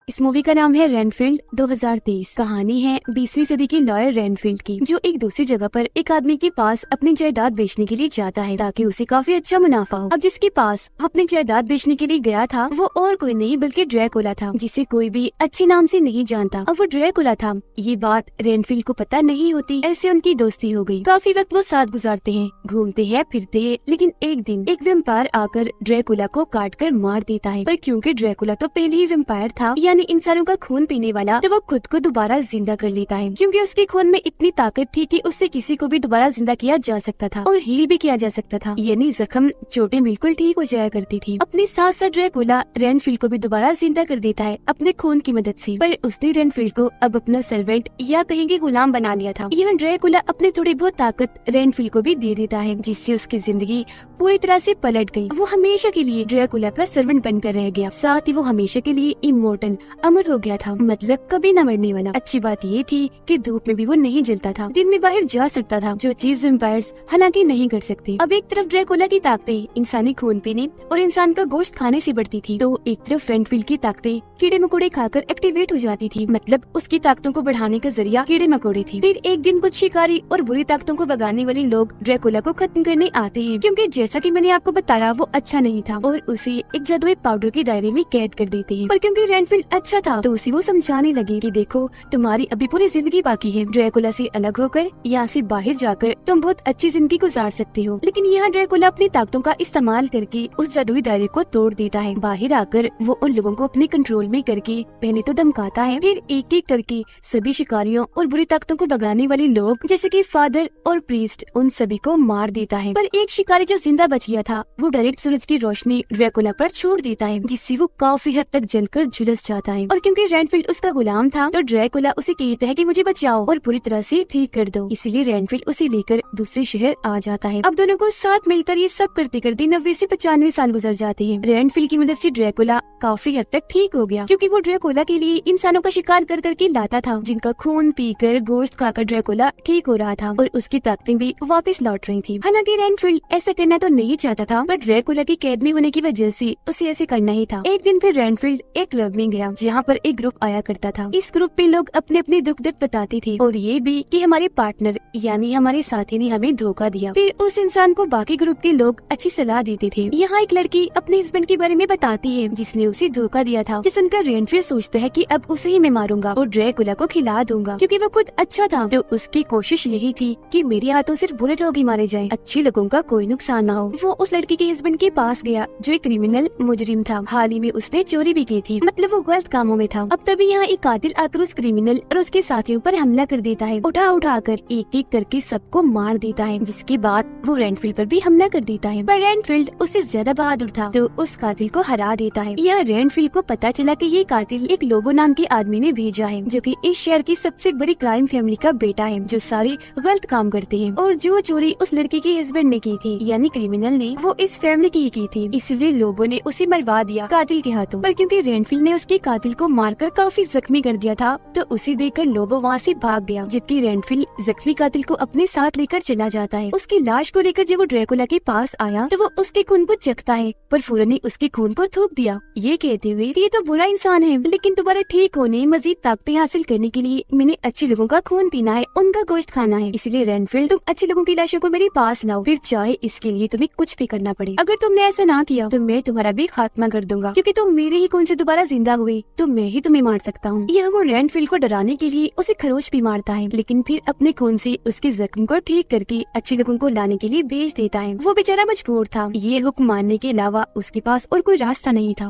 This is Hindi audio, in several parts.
इस मूवी का नाम है रेनफील्ड 2023। कहानी है 20वीं सदी के लॉयर रेनफील्ड की, जो एक दूसरी जगह पर एक आदमी के पास अपनी जायदाद बेचने के लिए जाता है ताकि उसे काफी अच्छा मुनाफा हो। अब जिसके पास अपनी जायदाद बेचने के लिए गया था वो और कोई नहीं बल्कि ड्रैकुला था, जिसे कोई भी अच्छे नाम से नहीं जानता। अब वो ड्रैकुला था, ये बात रेनफील्ड को पता नहीं होती। ऐसे उनकी दोस्ती हो गई। काफी वक्त वो साथ गुजारते हैं, घूमते हैं, फिरते हैं। लेकिन एक दिन एक वेम्पायर आकर ड्रैकुला को काट कर मार देता है। पर क्योंकि ड्रैकुला तो पहले ही वेम्पायर था, यानी इंसानों का खून पीने वाला, तो वो खुद को दोबारा जिंदा कर लेता है। क्योंकि उसके खून में इतनी ताकत थी कि उससे किसी को भी दोबारा जिंदा किया जा सकता था और हील भी किया जा सकता था, यानी जख्म चोटें बिल्कुल ठीक हो जाया करती थी। अपने साथ साथ ड्रैकुला रेनफील्ड को भी दोबारा जिंदा कर देता है अपने खून की मदद से। पर उसने रेनफील्ड को अब अपना सर्वेंट या कहेंगे गुलाम बना लिया था। यह ड्रैकुला अपनी थोड़ी बहुत ताकत रेनफील्ड को भी दे देता है, जिससे उसकी जिंदगी पूरी तरह से पलट गई। वो हमेशा के लिए ड्रैकुला का सर्वेंट बनकर रह गया। साथ ही वो हमेशा के लिए इमोर्टल अमर हो गया था, मतलब कभी न मरने वाला। अच्छी बात ये थी कि धूप में भी वो नहीं जलता था, दिन में बाहर जा सकता था, जो चीज वेम्पायर्स हालांकि नहीं कर सकते। अब एक तरफ ड्रैकुला की ताकतें इंसानी खून पीने और इंसान का गोश्त खाने से बढ़ती थी, तो एक तरफ रेनफील्ड की ताकतें कीड़े मकोड़े खाकर एक्टिवेट हो जाती थी, मतलब उसकी ताकतों को बढ़ाने का जरिया कीड़े मकोड़े थी। फिर एक दिन कुछ शिकारी और बुरी ताकतों को भगाने वाले लोग ड्रैकुला को खत्म करने आते हैं, क्योंकि जैसा कि मैंने आपको बताया वो अच्छा नहीं था और उसे एक जादुई पाउडर के दायरे में कैद कर देते हैं। पर क्योंकि रेनफील्ड अच्छा था तो उसे वो समझाने लगे कि देखो तुम्हारी अभी पूरी जिंदगी बाकी है, ड्रैकुला से अलग होकर यहाँ से बाहर जाकर तुम बहुत अच्छी जिंदगी गुजार सकते हो। लेकिन यहाँ ड्रैकुला अपनी ताकतों का इस्तेमाल करके उस जादुई दायरे को तोड़ देता है। बाहर आकर वो उन लोगों को अपने कंट्रोल में करके पहले तो धमकाता है, फिर एक एक करके सभी शिकारियों और बुरी ताकतों को भगाने वाले लोग जैसे कि फादर और प्रीस्ट उन सभी को मार देता है। पर एक शिकारी जो जिंदा बच गया था वो डायरेक्ट सूरज की रोशनी ड्रैकुला पर छोड़ देता है, जिससे वो काफी हद तक जलकर झुलस जाता है। और क्योंकि रेनफील्ड उसका गुलाम था तो ड्रैकुला उसे कहता है कि मुझे बचाओ और पूरी तरह से ठीक कर दो। इसीलिए रेनफील्ड उसे लेकर दूसरे शहर आ जाता है। अब दोनों को साथ मिलकर ये सब करते करते 90 से 95 साल गुजर जाते हैं। रेनफील्ड की मदद से ड्रैकुला काफी हद तक ठीक हो गया, क्योंकि वो ड्रैकुला के लिए इंसानों का शिकार कर करके लाता था, जिनका खून पीकर गोश्त खाकर ड्रैकुला ठीक हो रहा था और उसकी ताकतें भी वापस लौट रही थी। हालांकि रेनफील्ड ऐसा करना तो नहीं चाहता था, पर ड्रैकुला की कैद में होने की वजह से उसे ऐसे करना ही था। एक दिन फिर रेनफील्ड एक क्लब में गया जहाँ पर एक ग्रुप आया करता था। इस ग्रुप में लोग अपने अपने दुख दर्द बताते थे और ये भी कि हमारे पार्टनर यानी हमारे साथी ने हमें धोखा दिया। फिर उस इंसान को बाकी ग्रुप के लोग अच्छी सलाह देते थे। यहाँ एक लड़की अपने हस्बैंड के बारे में बताती है जिसने उसे धोखा दिया था। जिस सुनकर रेनफील्ड सोचता है कि अब उसे ही मैं मारूंगा और ड्रैकुला को खिला दूंगा, क्योंकि वो खुद अच्छा था। तो उसकी कोशिश यही थी कि मेरे हाथों सिर्फ बुरे लोग ही मारे जाएं, अच्छे लोगों का कोई नुकसान ना हो। वो उस लड़की के हस्बैंड के पास गया जो एक क्रिमिनल मुजरिम था। हाल ही में उसने चोरी भी की थी, मतलब वो गलत कामों में था। अब तभी यहाँ एक कातिल आकर उस क्रिमिनल और उसके साथियों पर हमला कर देता है, उठा कर एक एक करके सबको मार देता है। जिसके बाद वो रेनफील्ड पर भी हमला कर देता है, पर रेनफील्ड उससे ज्यादा बहादुर था तो उस कातिल को हरा देता है। यह रेनफील्ड को पता चला कि ये कातिल एक लोबो नाम के आदमी ने भेजा है, जो कि इस शहर की सबसे बड़ी क्राइम फैमिली का बेटा है, जो सारे गलत काम करते हैं। और जो चोरी उस लड़की के हस्बैंड ने की थी यानी क्रिमिनल ने, वो इस फैमिली की की थी। इसलिए लोबो ने उसे मरवा दिया कातिल के हाथों। पर क्योंकि रेनफील्ड ने उसके कातिल को मारकर काफी जख्मी कर दिया था तो उसे देखकर लोबो वहाँ से भाग गया, जबकि रेनफील्ड जख्मी कातिल को अपने साथ लेकर चला जाता है। उसकी लाश को लेकर जब वो ड्रैकुला के पास आया तो वो उसके खून को चखता है, पर फौरन ही उसके खून को थूक दिया, ये कहते हुए ये तो बुरा इंसान है, लेकिन दोबारा ठीक होने मजीद ताकतें हासिल करने के लिए मैंने अच्छे लोगों का खून पीना है, उनका गोश्त खाना है। इसलिए रेनफील्ड तुम अच्छे लोगों की लाशों को मेरे पास लाओ, फिर चाहे इसके लिए तुम्हें कुछ भी करना पड़े। अगर तुमने ऐसा ना किया तो मैं तुम्हारा भी खात्मा कर दूंगा, क्योंकि तुम मेरे ही खून से दोबारा जिंदा हुए तो मैं ही तुम्हें मार सकता हूँ। यह वो रेनफील्ड को डराने के लिए उसे खरोच भी मारता है, लेकिन फिर अपने खून से उसके जख्म को ठीक करके अच्छे लोगों को लाने के लिए भेज देता है। वो बेचारा मजबूर था, ये हुक्म मानने के अलावा उसके पास और कोई रास्ता नहीं था।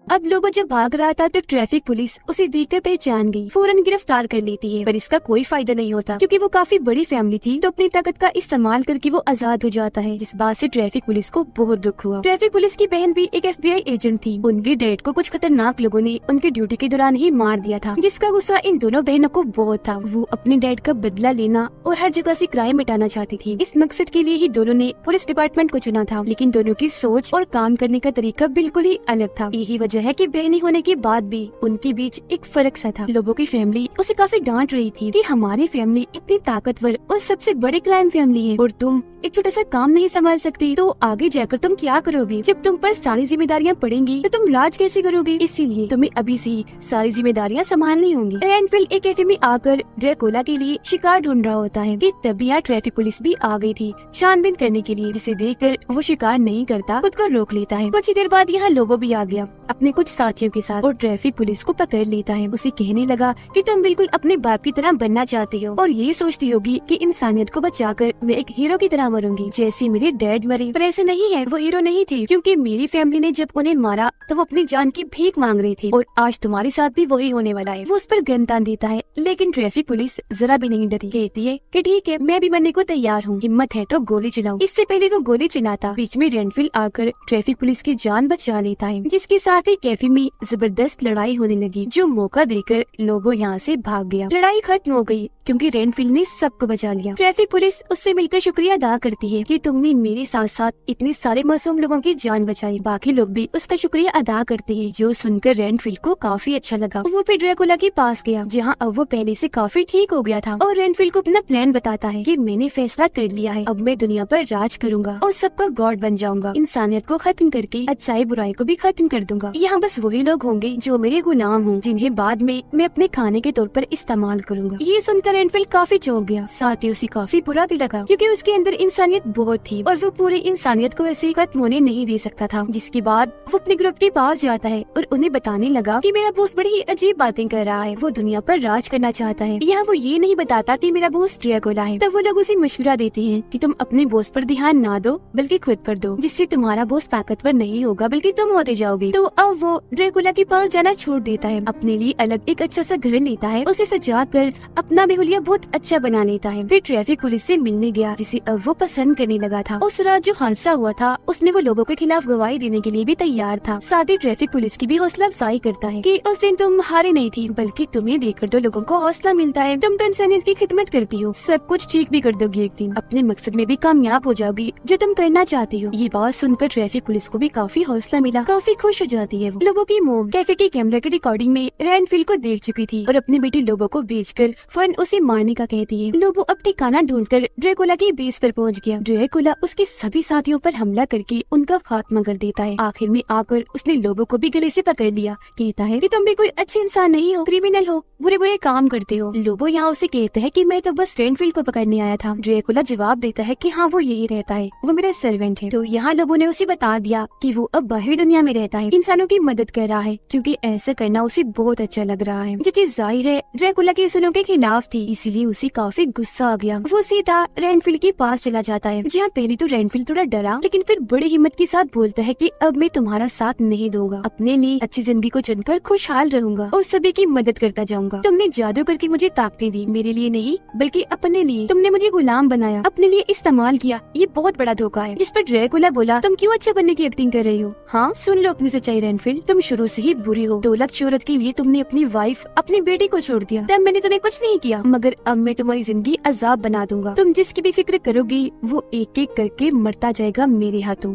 अब लोबो जब भाग रहा था तो ट्रैफिक पुलिस उसे देखकर पहचान गई, फौरन गिरफ्तार कर लेती है। पर इसका कोई फायदा नहीं होता, क्योंकि वो काफी बड़ी फैमिली थी तो अपनी ताकत का इस्तेमाल करके वो आजाद हो जाता है, जिस बात से ट्रैफिक पुलिस को बहुत दुख हुआ। ट्रैफिक पुलिस की बहन भी एक FBI एजेंट थी। उनके डैड को कुछ खतरनाक लोगों ने उनकी ड्यूटी के दौरान ही मार दिया था, जिसका गुस्सा इन दोनों बहनों को बहुत था। वो अपने डैड का बदला लेना और हर जगह से क्राइम मिटाना चाहती थी। इस मकसद के लिए ही दोनों ने पुलिस डिपार्टमेंट को चुना था, लेकिन दोनों की सोच और काम करने का तरीका बिल्कुल ही अलग था। यही वजह रह की बहनी होने के बाद भी उनके बीच एक फर्क सा था। लोगों की फैमिली उसे काफी डांट रही थी कि हमारी फैमिली इतनी ताकतवर और सबसे बड़ी क्राइम फैमिली है और तुम एक छोटा सा काम नहीं संभाल सकती, तो आगे जाकर तुम क्या करोगी? जब तुम पर सारी जिम्मेदारियां पड़ेंगी तो तुम राज कैसे करोगे? इसीलिए तुम्हें अभी से ही सारी जिम्मेदारियां संभालनी होंगी। रेनफील्ड एक कैफे में आकर ड्रैकुला के लिए शिकार ढूंढ रहा होता है कि तभी यहाँ ट्रैफिक पुलिस भी आ गई थी छानबीन करने के लिए, जिसे देखकर वो शिकार नहीं करता, खुद को रोक लेता है। कुछ ही देर बाद यहाँ लोबो भी आ गया अपने कुछ साथियों के साथ और ट्रैफिक पुलिस को पकड़ लेता है। उसे कहने लगा कि तुम बिल्कुल अपने बाप की तरह बनना चाहती हो और ये सोचती होगी कि इंसानियत को बचाकर मैं एक हीरो की तरह मरूंगी जैसे मेरे डैड मरे। पर ऐसे नहीं है, वो हीरो नहीं थे, क्योंकि मेरी फैमिली ने जब उन्हें मारा तो वो अपनी जान की भीख मांग रही थी और आज तुम्हारे साथ भी वही होने वाला है। वो उस पर गन तान देता है, लेकिन ट्रैफिक पुलिस जरा भी नहीं डरी, कहती है कि ठीक है, मैं भी मरने को तैयार हूँ, हिम्मत है तो गोली चलाओ। इससे पहले वो गोली चलाता बीच में रेनफील्ड आकर ट्रैफिक पुलिस की जान बचा लेता है, जिसके साथ ही कैफे में जबरदस्त लड़ाई होने लगी, जो मौका देकर लोबो यहाँ से भाग गया। लड़ाई खत्म हो गई क्योंकि रेनफील्ड ने सबको बचा लिया। ट्रैफिक पुलिस उससे मिलकर शुक्रिया अदा करती है कि तुमने मेरे साथ साथ इतने सारे मासूम लोगों की जान बचाई। बाकी लोग भी उसका शुक्रिया अदा करते हैं, जो सुनकर रेनफील्ड को काफी अच्छा लगा। वो फिर ड्रैकुला के पास गया, जहाँ अब वो पहले से काफी ठीक हो गया था, और रेनफील्ड को अपना प्लान बताता है कि मैंने फैसला कर लिया है, अब मैं दुनिया पर राज करूंगा और सबका गॉड बन जाऊंगा। इंसानियत को खत्म करके अच्छाई बुराई को भी खत्म कर दूंगा। यहाँ बस वही लोग होंगे जो मेरे गुलाम हों, जिन्हें बाद में मैं अपने खाने के तौर पर इस्तेमाल करूंगा। ये सुनकर रेनफील्ड काफी चौंक गया, साथ ही उसे काफी बुरा भी लगा, क्योंकि उसके अंदर इंसानियत बहुत थी और वो पूरी इंसानियत को ऐसे खत्म होने नहीं दे सकता था। जिसके बाद वो अपने ग्रुप के पास जाता है और उन्हें बताने लगा कि मेरा बॉस बड़ी ही अजीब बातें कर रहा है, वो दुनिया पर राज करना चाहता है। यहाँ वो ये नहीं बताता कि मेरा बॉस ड्रैकुला है। तब वो लोग उसे मशवरा देते हैं कि तुम अपने बॉस पर ध्यान ना दो, बल्कि खुद पर दो, जिससे तुम्हारा बॉस ताकतवर नहीं होगा बल्कि तुम होते जाओगे। तो अब वो ड्रैकुला के पास जाना छोड़ देता है, अपने लिए अलग एक अच्छा सा घर लेता है, उसे सजा कर अपना बेहुलिया बहुत अच्छा बना लेता है। फिर ट्रैफिक पुलिस से मिलने गया, जिसे अब वो पसंद करने लगा था। उस रात जो हादसा हुआ था उसमें वो लोगों के खिलाफ गवाही देने के लिए भी तैयार था। साथ ही ट्रैफिक पुलिस की भी हौसला अफजाई करता है कि उस दिन तुम हारे नहीं थी, बल्कि तुम्हें देखकर तो लोगों को हौसला मिलता है, तुम तो इंसानियत की खिदमत करती हो, सब कुछ ठीक भी कर दोगी, एक दिन अपने मकसद में भी कामयाब हो जाओगी जो तुम करना चाहती हो। ये बात सुनकर ट्रैफिक पुलिस को भी काफी हौसला मिला, काफी खुश हो जाती है। लोगों की मोम कैफे के कैमरा की रिकॉर्डिंग में रेनफील्ड को देख चुकी थी और अपनी बेटी लोबो को बेचकर फौरन उसे मारने का कहती है। लोबो अब ठिकाना ढूंढकर ड्रैकुला की बेस पर पहुंच गया। ड्रैकुला उसके सभी साथियों पर हमला करके उनका खात्मा कर देता है। आखिर में आकर उसने लोबो को भी गले से पकड़ लिया, कहता है कि तुम भी कोई अच्छे इंसान नहीं हो, क्रिमिनल हो, बुरे बुरे काम करते हो। लोबो यहाँ उसे कहता है कि मैं तो बस रेनफील्ड को पकड़ने आया था। ड्रैकुला जवाब देता है कि हाँ, वो यही रहता है, वो मेरा सर्वेंट है। तो यहाँ लोबो ने उसे बता दिया कि वो अब बाहरी दुनिया में रहता है, इंसानों की मदद कर रहा है, क्योंकि ऐसा करना उसे बहुत अच्छा लग रहा है। जो चीज जाहिर है ड्रैकुला के उसूलों के खिलाफ थी, इसीलिए उसे काफी गुस्सा आ गया। वो सीधा रेनफील्ड के पास चला जाता है, जहाँ पहले तो रेनफील्ड थोड़ा डरा, लेकिन फिर बड़ी हिम्मत के साथ बोलता है कि अब मैं तुम्हारा साथ नहीं दूंगा, अपने लिए अच्छी जिंदगी को चुनकर खुशहाल रहूंगा और सभी की मदद करता जाऊंगा। तुमने जादू करके मुझे ताकतें दी, मेरे लिए नहीं बल्कि अपने लिए। तुमने मुझे गुलाम बनाया, अपने लिए इस्तेमाल किया, ये बहुत बड़ा धोखा है। जिस पर ड्रैकुला बोला, तुम क्यों अच्छा बनने की एक्टिंग कर रही हो? हाँ, सुन लो अपनी सच्चाई रेनफील्ड, तुम शुरू से ही बुरी हो। दौलत शोहरत के लिए तुमने अपनी वाइफ, अपनी बेटी को छोड़ दिया, तब मैंने तुम्हें कुछ नहीं किया, मगर अब मैं तुम्हारी जिंदगी अजाब बना दूंगा। तुम जिसकी भी फिक्र करोगी वो एक एक करके मरता जाएगा मेरे हाथों।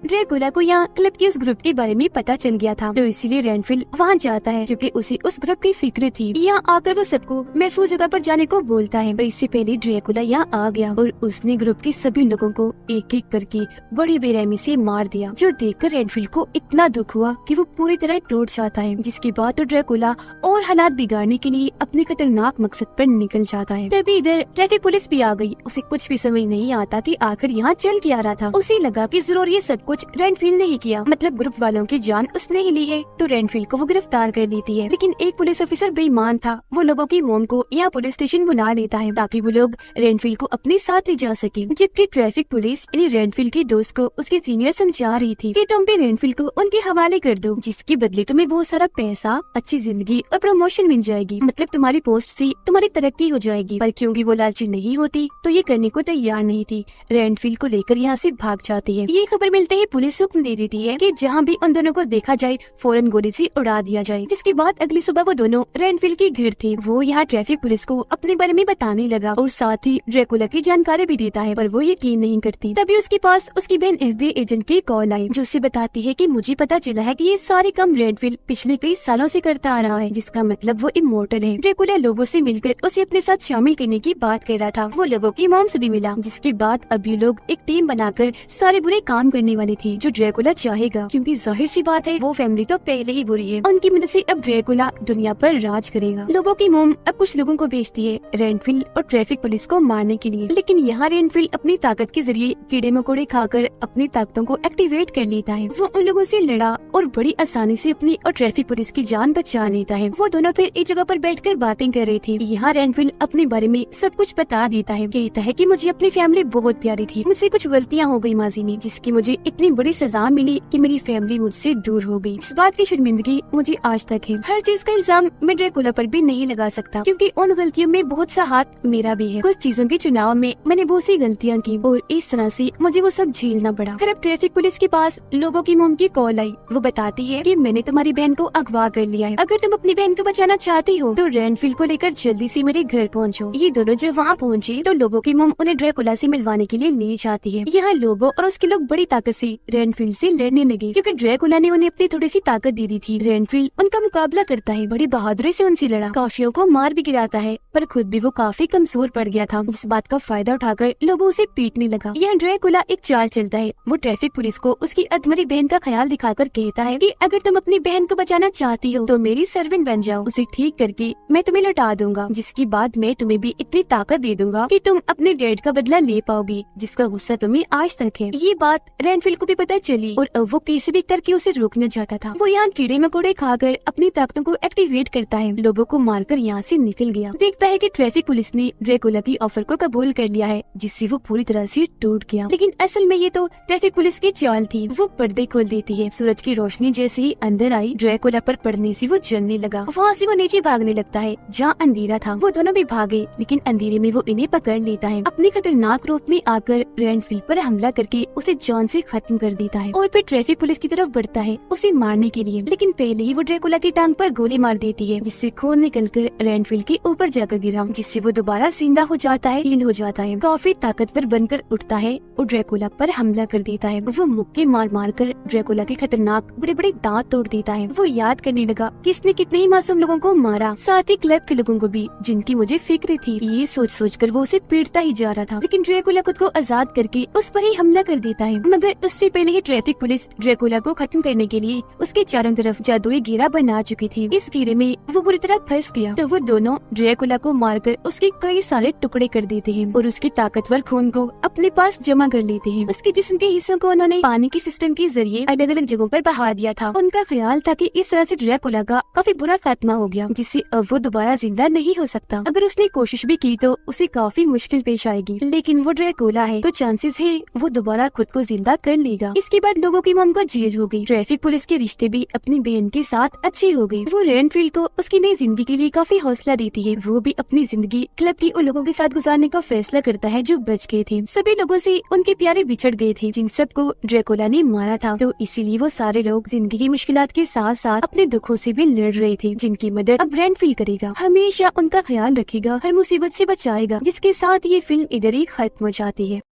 ड्रैकुला को यहाँ क्लब के उस ग्रुप के बारे में पता चल गया था, तो इसीलिए रेनफील्ड वहाँ जाता है, क्योंकि उसे उस ग्रुप की फिक्र थी। यहाँ आकर वो सबको महफूज जगह पर जाने को बोलता है, पर इससे पहले ड्रैकुला यहाँ आ गया और उसने ग्रुप के सभी लोगों को एक एक करके बड़ी बेरहमी से मार दिया, जो देखकर रेनफील्ड को इतना दुख हुआ कि वो पूरी तरह टूट जाता है। जिसके बाद तो ड्रैकुला और हालात बिगाड़ने के लिए अपने खतरनाक मकसद पर निकल जाता है। तभी इधर ट्रैफिक पुलिस भी आ गई। उसे कुछ भी समझ नहीं आता कि आखिर यहाँ चल क्या रहा था। उसे लगा कि जरूर ये सब कुछ रेनफील्ड ने ही किया, मतलब ग्रुप वालों की जान उसने ही ली है, तो रेनफील्ड को वो गिरफ्तार कर लेती है। लेकिन एक पुलिस ऑफिसर बेईमान था, वो लोगों की मोम को यहाँ पुलिस स्टेशन बुला लेता है ताकि वो लोग रेनफील्ड को अपने साथ ले जा सके। जबकि ट्रैफिक पुलिस यानी रेनफील्ड के दोस्त को उसके सीनियर समझा रही थी कि तुम भी रेनफील्ड को उनके हवाले कर दो, जिसके बदले तुम्हें बहुत सारा पैसा, अच्छी जिंदगी और प्रमोशन मिल जाएगी, मतलब तुम्हारी पोस्ट से तुम्हारी तरक्की हो जाएगी। पर क्योंकि वो लालची नहीं होती तो ये करने को तैयार नहीं थी, रेनफील्ड को लेकर यहाँ से भाग जाती है। ये खबर मिलते ही ही पुलिस हुक्म दे देती है कि जहाँ भी उन दोनों को देखा जाए फौरन गोली से उड़ा दिया जाए। जिसके बाद अगली सुबह वो दोनों रेनफील्ड के घर थे। वो यहाँ ट्रैफिक पुलिस को अपने बारे में बताने लगा और साथ ही ड्रैकुला की जानकारी भी देता है, पर वो यकीन नहीं करती। तभी उसके पास उसकी बहन FBI एजेंट की कॉल आई, जो उसे बताती है कि मुझे पता चला है कि ये सारे काम रेनफील्ड पिछले कई सालों से करता आ रहा है, जिसका मतलब वो इमोर्टल है। ड्रैकुला लोगों से मिलकर उसे अपने साथ शामिल करने की बात कर रहा था। वो लोगों की मॉम से भी मिला, जिसके बाद अभी लोग एक टीम बनाकर सारे बुरे काम करने वाले थे जो ड्रैकुला चाहेगा, क्योंकि जाहिर सी बात है वो फैमिली तो पहले ही बुरी है। उनकी मदद से अब ड्रैकुला दुनिया पर राज करेगा। लोगों की मॉम अब कुछ लोगों को भेजती है रेनफील्ड और ट्रैफिक पुलिस को मारने के लिए, लेकिन यहाँ रेनफील्ड अपनी ताकत के जरिए कीड़े मकोड़े खाकर अपनी ताकतों को एक्टिवेट कर लेता है। वो उन लोगों से लड़ा और बड़ी आसानी से अपनी और ट्रैफिक पुलिस की जान बचा लेता है। वो दोनों फिर एक जगह पर बैठकर बातें कर रहे थे। यहाँ रेनफील्ड अपने बारे में सब कुछ बता देता है। कहता है कि मुझे अपनी फैमिली बहुत प्यारी थी, मुझसे कुछ गलतियाँ हो गई माजी में, जिसकी मुझे इतनी बड़ी सजा मिली कि मेरी फैमिली मुझसे दूर हो गई। इस बात की शर्मिंदगी मुझे आज तक है। हर चीज का इल्जाम मैं ड्रैकुला पर भी नहीं लगा सकता, क्योंकि उन गलतियों में बहुत सा हाथ मेरा भी है। कुछ चीजों के चुनाव में मैंने बहुत सी गलतियाँ की और इस तरह से मुझे वो सब झेलना पड़ा। फिर अब ट्रैफिक पुलिस के पास लोगों की मॉम की कॉल आई। वो बताती है कि मैंने तुम्हारी बहन को अगवा कर लिया है। अगर तुम अपनी बहन को बचाना चाहती हो तो रेनफील्ड को लेकर जल्दी से मेरे घर पहुँचो। ये दोनों जब वहाँ पहुँचे तो लोगों की मॉम उन्हें ड्रैकुला से मिलवाने के लिए ले जाती है। यहाँ लोगों और उसके लोग बड़ी ताकत से रेनफील्ड से लड़ने लगे, क्योंकि ड्रैकुला ने उन्हें अपनी थोड़ी सी ताकत दे दी थी। रेनफील्ड उनका मुकाबला करता है, बड़ी बहादुरी से उनसे लड़ा, काफियों को मार भी गिराता है, पर खुद भी वो काफी कमजोर पड़ गया था। इस बात का फायदा उठाकर लोगों उसे पीटने लगा। यहाँ ड्रैकुला एक चाल चलता है। वो ट्रैफिक पुलिस को उसकी अधमरी बहन का ख्याल दिखाकर कहता है कि अगर तुम अपनी बहन को बचाना चाहती हो तो मेरी सर्वेंट बन जाओ, उसे ठीक करके मैं तुम्हें लौटा दूंगा, जिसके बाद मैं तुम्हें भी इतनी ताकत दे दूंगा कि तुम अपने डैड का बदला ले पाओगी, जिसका गुस्सा तुम्हें आज तक है। ये बात रेनफील्ड को भी पता चली और अब वो कैसे भी करके उसे रोकना चाहता था। वो यहाँ कीड़े मकोड़े खाकर अपनी ताकतों को एक्टिवेट करता है, लोगों को मारकर यहाँ से निकल गया। देखता है कि ट्रैफिक पुलिस ने ड्रैकुला की ऑफर को कबूल कर लिया है, जिससे वो पूरी तरह से टूट गया। लेकिन असल में ये तो ट्रैफिक पुलिस की चाल थी। वो पर्दे खोल देती है। सूरज की रोशनी जैसे ही अंदर आई, ड्रैकुला पर पड़ने से वो जलने लगा। वहाँ से वो नीचे भागने लगता है जहाँ अंधेरा था। वो दोनों भी भागे, लेकिन अंधेरे में वो इन्हें पकड़ लेता है। अपने खतरनाक रूप में आकर रेनफील्ड पर हमला करके उसे जान से खत्म कर देता है और फिर ट्रैफिक पुलिस की तरफ बढ़ता है उसे मारने के लिए। लेकिन पहले ही वो ड्रैकुला की टांग पर गोली मार देती है, जिससे खून निकलकर रेनफील्ड के ऊपर जाकर गिरा, जिससे वो दोबारा जिंदा हो जाता है, हील हो जाता है, काफी ताकतवर बनकर उठता है और ड्रैकुला पर हमला कर देता है। वो मुक्के मार मार कर ड्रैकुला के खतरनाक बड़े बड़े दांत तोड़ देता है। वो याद करने लगा कि इसने कितने ही मासूम लोगों को मारा, साथ ही क्लब के लोगों को भी, जिनकी मुझे फिक्र थी। ये सोच सोच कर वो उसे पीटता ही जा रहा था, लेकिन ड्रैकुला खुद को आजाद करके उस पर ही हमला कर देता है। मगर उससे पहले ही ट्रैफिक पुलिस ड्रैकुला को खत्म करने के लिए उसके चारों तरफ जादुई घेरा बना चुकी थी। इस घेरे में वो बुरी तरह फंस गया, तो वो दोनों ड्रैकुला को मारकर उसके कई सारे टुकड़े कर देते हैं और उसके ताकतवर खून को अपने पास जमा कर लेते हैं। उसके जिस्म के हिस्सों को उन्होंने पानी के सिस्टम के जरिए अलग अलग जगहों पर बहा दिया था। उनका ख्याल था कि इस तरह से ड्रैकुला का काफी बुरा खात्मा हो गया, जिससे अब वो दोबारा जिंदा नहीं हो सकता। अगर उसने कोशिश भी की तो उसे काफी मुश्किल पेश आएगी, लेकिन वो ड्रैकुला है तो चांसेस है वो दोबारा खुद को जिंदा कर लेगा। इसके बाद लोगों की मॉम को जेल हो गई। ट्रैफिक पुलिस के रिश्ते भी अपनी बहन के साथ अच्छे हो गए। वो रेनफील्ड को उसकी नई जिंदगी के लिए काफी हौसला देती है। वो भी अपनी जिंदगी क्लब के उन लोगों के साथ गुजारने का फैसला करता है जो बच गए थे। सभी लोगों से उनके प्यारे बिछड़ गए थे, जिन सबको ड्रैकुला ने मारा था, तो इसीलिए वो सारे लोग जिंदगी की मुश्किलात के साथ साथ अपने दुखों से भी लड़ रहे थे, जिनकी मदद अब रेनफील्ड करेगा। हमेशा उनका ख्याल रखेगा, हर मुसीबत से बचाएगा। जिसके साथ ये फिल्म इधर ही खत्म हो जाती है।